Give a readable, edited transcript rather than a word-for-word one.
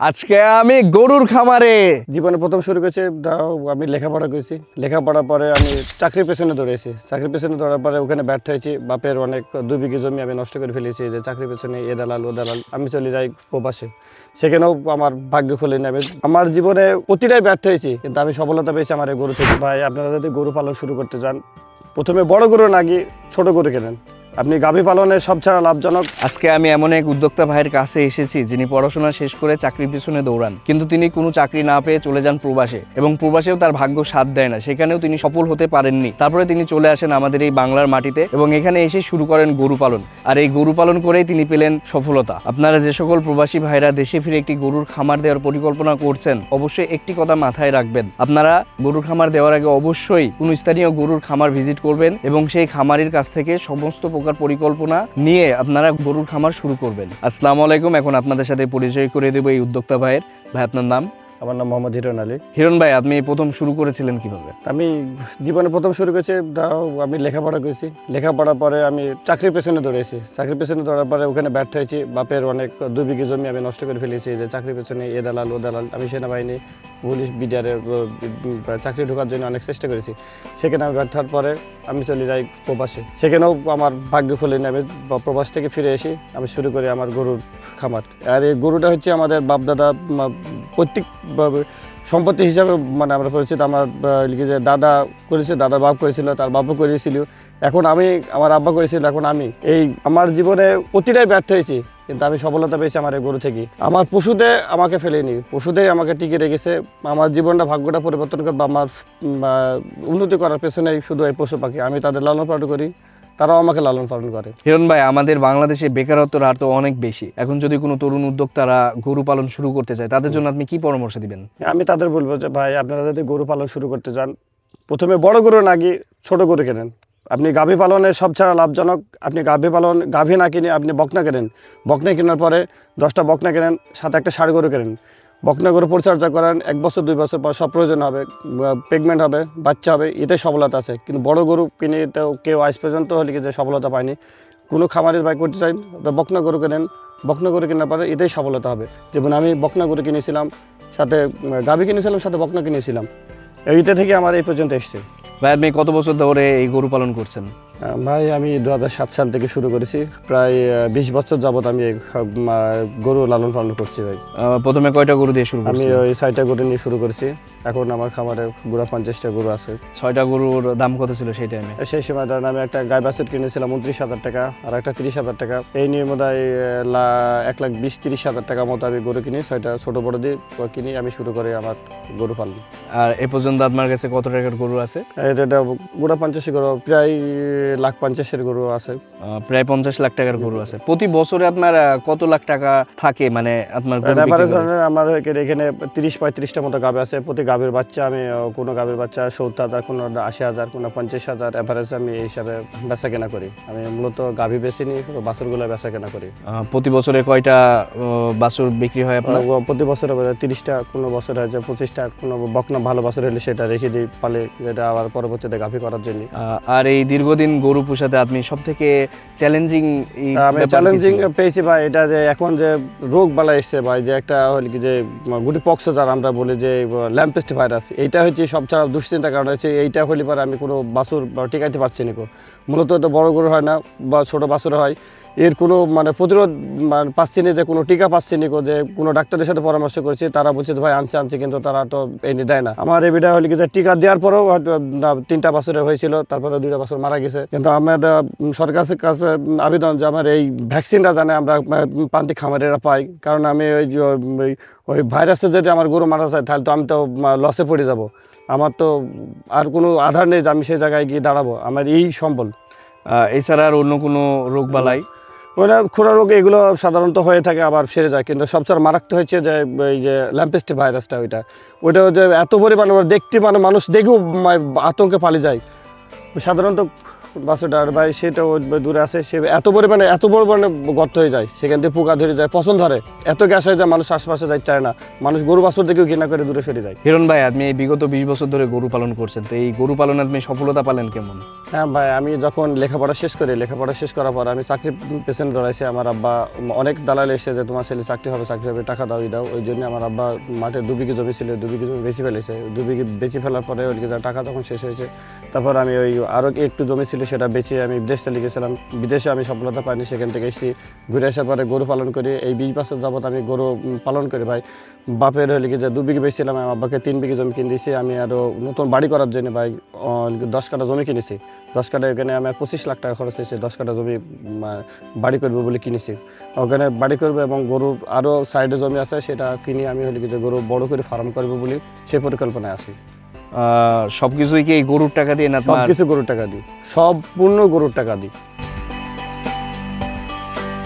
আজকে আমি গরুর খামারে। জীবনে প্রথম শুরু করেছি আমি লেখাপড়া করেছি। লেখাপড়ার পরে আমি চাকরির পেছনে দৌড়েছি। চাকরির পেছনে দৌড়ার পরে ওখানে ব্যর্থ হয়েছি। বাপের অনেক 2 বিঘে জমি আমি নষ্ট করে ফেলেছি যে চাকরির পেছনে এ দালাল ও দালাল। আমি চলে যাই প্রবাসে, সেখানেও আমার ভাগ্য ফলেনি। আমি আমার জীবনে প্রতিটাই ব্যর্থ হয়েছি, কিন্তু আমি সফলতা পেয়েছি আমার এই গরু থেকে। ভাই, আপনারা যদি গরু পালন শুরু করতে চান, প্রথমে বড় গরু না গিয়ে ছোট গরু কেনেন। আপনি গাভী পালনে সব ছাড়া লাভজনক। আজকে আমি এমন এক উদ্যোক্তা ভাইয়ের কাছে এসেছি যিনি পড়াশোনা শেষ করে চাকরির পিছনে দৌড়ান, কিন্তু তিনি কোনো চাকরি না পেয়ে চলে যান প্রবাসে, এবং প্রবাসেও তার ভাগ্য সাথ দেয় না, সেখানেও তিনি সফল হতে পারেননি। তারপরে তিনি চলে আসেন আমাদের এই বাংলার মাটিতে এবং এখানে এসে শুরু করেন গরু পালন। আর এই গরু পালন করেই তিনি পেলেন সফলতা। আপনারা যে সকল প্রবাসী ভাইরা দেশে ফিরে একটি গরুর খামার দেওয়ার পরিকল্পনা করছেন, অবশ্যই একটি কথা মাথায় রাখবেন, আপনারা গরুর খামার দেওয়ার আগে অবশ্যই কোনো স্থানীয় গরুর খামার ভিজিট করবেন এবং সেই খামারির কাছ থেকে সমস্ত প্রকার পরিকল্পনা নিয়ে আপনারা গরুর খামার শুরু করবেন। আসসালামু আলাইকুম। এখন আপনাদের সাথে পরিচয় করে দেবো এই উদ্যোক্তা ভাইয়ের। ভাই, আপনার নাম? আমার নাম মোহাম্মদ হিরণ আলী। হিরণ ভাই, আপনি প্রথম শুরু করেছিলেন কিভাবে? আমি জীবনে প্রথম শুরু করেছি আমি লেখাপড়া করেছি। লেখাপড়ার পরে আমি চাকরির পেছনে দৌড়েছি। চাকরির পেছনে দৌড়ার পরে ওখানে ব্যর্থ হয়েছি। বাপের অনেক 2 বিঘে জমি আমি নষ্ট করে ফেলেছি যে চাকরির পেছনে এ দালাল ও দালাল। আমি সেনাবাহিনী, পুলিশ, বিডিআরে চাকরি ঢোকার জন্য অনেক চেষ্টা করেছি। সেখানে আমি ব্যর্থ হওয়ার পরে আমি চলে যাই প্রবাসে, সেখানেও আমার ভাগ্য ফলেনি। আমি প্রবাস থেকে ফিরে এসে আমি শুরু করি আমার গরুর খামার। আর এই গরুটা হচ্ছে আমাদের বাপদাদা প্রত্যেক সম্পত্তি হিসাবে মানে আমরা পরিচিত। আমার যে দাদা করেছে, দাদা বাপ করেছিল, তার বাপও করেছিল, এখন আমি, আমার আব্বা করেছিল, এখন আমি। এই আমার জীবনে প্রতিটাই ব্যর্থ হয়েছি, কিন্তু আমি সফলতা পেয়েছি আমার এই গরু থেকেই। আমার পশুতে আমাকে ফেলেনি, পশুতেই আমাকে টিকে রেখেছে। আমার জীবনটা, ভাগ্যটা পরিবর্তন করে বা আমার উন্নতি করার পেছনেই শুধু এই পশু পাখি। আমি তাদের লালন পালন করি, তারাও আমাকে লালন পালন করে। হিরণ ভাই, আমাদের বাংলাদেশে বেকারত্বের হার তো অনেক বেশি। এখন যদি কোনো তরুণ উদ্যোক্তারা গরু পালন শুরু করতে চায়, তাদের জন্য আপনি কি পরামর্শ দিবেন? আমি তাদের বলবো যে ভাই, আপনারা যদি গরু পালন শুরু করতে চান, প্রথমে বড় গরু না গিয়ে ছোট গরু কেনেন। আপনি গাভী পালনে সব ছাড়া লাভজনক। আপনি গাভী না কিনে আপনি বকনা কেনেন। বকনা কেনার পরে 10টা বকনা কেনেন, সাথে একটা ষাঁড় গরু কেনেন। বকনা গরু পরিচর্যা করেন, 1 বছর 2 বছর পর সব প্রয়োজন হবে, প্রেগনেন্ট হবে, বাচ্চা হবে, এটাই সফলতা আছে। কিন্তু বড় গরু কিনে তো কেউ আজ পর্যন্ত হলে কি যে সফলতা পায়নি। কোনো খামারের ভাই করতে চান, বকনা গরু কেনেন। বকনা গরু কেনার পরে এটাই সফলতা হবে। যেমন আমি বকনা গরু কিনেছিলাম, সাথে গাভী কিনেছিলাম, সাথে বকনা কিনেছিলাম। এইটা থেকে আমার এই পর্যন্ত এসছে। ভাই, আপনি কত বছর ধরে এই গরু পালন করছেন? ভাই, আমি 2007 সাল থেকে শুরু করেছি। প্রায় 20 বছর যাবত আমি গরু লালন পালন করছি। ভাই, প্রথমে কয়টা গরু দিয়ে শুরু আমি করছেন? ওই 6টা গরু নিয়ে শুরু করেছি। এখন আমার খামারে পুরো 50টা গরু আছে। 6টা গরুর দাম কত ছিল সেই টাইমে? সেই সময় ধরেন আমি একটা গাই বাছুর কিনেছিলাম 29,000 টাকা, আর একটা 30,000 টাকা। এই নিয়ে বোধহয় 1,20,000-30,000 টাকা মতো আমি গরু কিনি। 6টা ছোট বড় দিয়ে কিনি, আমি শুরু করি আমার গরু পালন। আর এ পর্যন্ত আপনার কাছে কত টাকার গরু আছে? এটা গোড়া 50 গরু, প্রায় 1,50,000 গরু আছে। প্রায় 50 লাখ টাকার গরু আছে। প্রতি বছরে আপনার কত লাখ টাকা থাকে, মানে আপনার গরু বিক্রি করে? আমার এখানে 30-35টা মতো গাভী আছে। প্রতি গাভীর বাচ্চা আমি, কোনো গাভীর বাচ্চা 70,000, কোনো 80,000, কোনো 50,000 এভারেজ আমি এই হিসাবে বেচা কেনা করি। আমি মূলত গাভী বেশি নিই, বাছুরগুলো বেচা কেনা করি। প্রতি বছরে কয়টা বাছুর বিক্রি হয় আপনার? প্রতি বছরে 30টা, কোনো বছরে হচ্ছে 25টা। কোনো বকনা ভালো বাছুর হলে সেটা রেখে দিই পালে, যেটা আবার পরবর্তীতে গাভী করার জন্য। আর এই দীর্ঘদিন গরু পোষাতে আপনি সব থেকে চ্যালেঞ্জিং পেয়েছি ভাই, এটা যে এখন যে রোগ বালা এসছে ভাই, যে একটা হলে কি যে গুটি পক্স, যার আমরা বলি যে ল্যাম্পেস্ট ভাইরাস, এইটা হচ্ছে সব ছাড়া দুশ্চিন্তার কারণ হচ্ছে। এইটা হলে পরে আমি কোনো বাছুর টিকাইতে পারছি না। মূলত তো বড় গরু হয় না বা ছোট বাছুর হয়, এর কোনো মানে প্রতিরোধ পাচ্ছি না, যে কোনো টিকা পাচ্ছি না। যে কোনো ডাক্তারের সাথে পরামর্শ করছি, তারা বলছে ভাই আনছে, কিন্তু তারা তো এনে দেয় না। আমার এই বিটা হলে কি যে টিকা দেওয়ার পরেও হয়তো 3টা বাছুরের হয়েছিল, তারপরে 2টা বাছুর মারা গেছে। কিন্তু আমার সরকারের কাছে আবেদন যে আমার এই ভ্যাকসিনটা জানে আমরা প্রান্তিক খামারেরা পাই। কারণ আমি ওই ভাইরাসে যদি আমার গরু মারা যায়, তাহলে তো আমি তো লসে পড়ে যাব। আমার তো আর কোনো আধার নেই যে আমি সেই জায়গায় গিয়ে দাঁড়াবো। আমার এই সম্বল। এছাড়া আর অন্য কোনো রোগ বালাই? ওইটা খুরা রোগ, এগুলো সাধারণত হয়ে থাকে, আবার সেরে যায়। কিন্তু সবচেয়ে মারাত্মক হচ্ছে যে এই যে ল্যাম্পেস্ট ভাইরাসটা, ওইটা যে এত পরিমাণে দেখতে, মানে মানুষ দেখেও আতঙ্কে পালিয়ে যায়। সাধারণত বাছুরটা আর ভাই সেটা ওই দূরে আছে, সে এত বড় গর্ত হয়ে যায়, সেখান থেকে পোকা ধরে যায়, পছন্দ ধরে, এত গ্যাস হয়ে যায়, মানুষ আশপাশে যাই চায় না, মানুষ গরু বাছুর দেখেও ঘৃণা করে দূরে সরে যায়। হিরণ ভাই, আপনি এই বিগত 20 বছর ধরে গরু পালন করছেন, তো এই গরু পালনে আপনি সফলতা পালেন কেমন? হ্যাঁ ভাই, আমি যখন লেখাপড়া শেষ করার পর আমি চাকরির পেছনে দৌড়াইছি। আমার আব্বা অনেক দালাল এসে যে তোমার ছেলে চাকরি হবে, টাকা দাও দাও, ওই জন্য আমার আব্বা মাঠে 2 বিঘে জমি ছিল, 2 বিঘে জমি বেশি ফেলেছে। 2 বিঘে বেশি ফেলার পরে ওই টাকা যখন শেষ হয়েছে, তারপর আমি ওই আরও একটু জমি ছিল সেটা বেচে আমি বিদেশ চলে গেছিলাম। বিদেশে আমি সফলতা পাইনি, সেখান থেকে এসেছি, ঘুরে আসার পরে গরু পালন করি। এই 20 বছর যাবত আমি গরু পালন করি ভাই। বাপের হলে যে 2 বিঘে বেচছিলাম, আমার আব্বাকে 3 বিঘে জমি কিনে দিয়েছি। আমি আরও নতুন বাড়ি করার জন্য ভাই 10 কাঠা জমি কিনেছি। 10 কাঠা, এখানে আমার 25 লাখ টাকা খরচ হয়েছে। 10 কাঠা জমি বাড়ি করবো বলে কিনেছি, ওখানে বাড়ি করবো এবং গরু আরও সাইডে জমি আছে, সেটা কিনে আমি হলে যে গরু বড় করে ফার্ম করবো বলে সেই পরিকল্পনায় আছি। সবকিছুই কি এই গরুর টাকা দিয়ে না? সব কিছু গরুর টাকা দিই, সম্পূর্ণ গরুর টাকা দিই।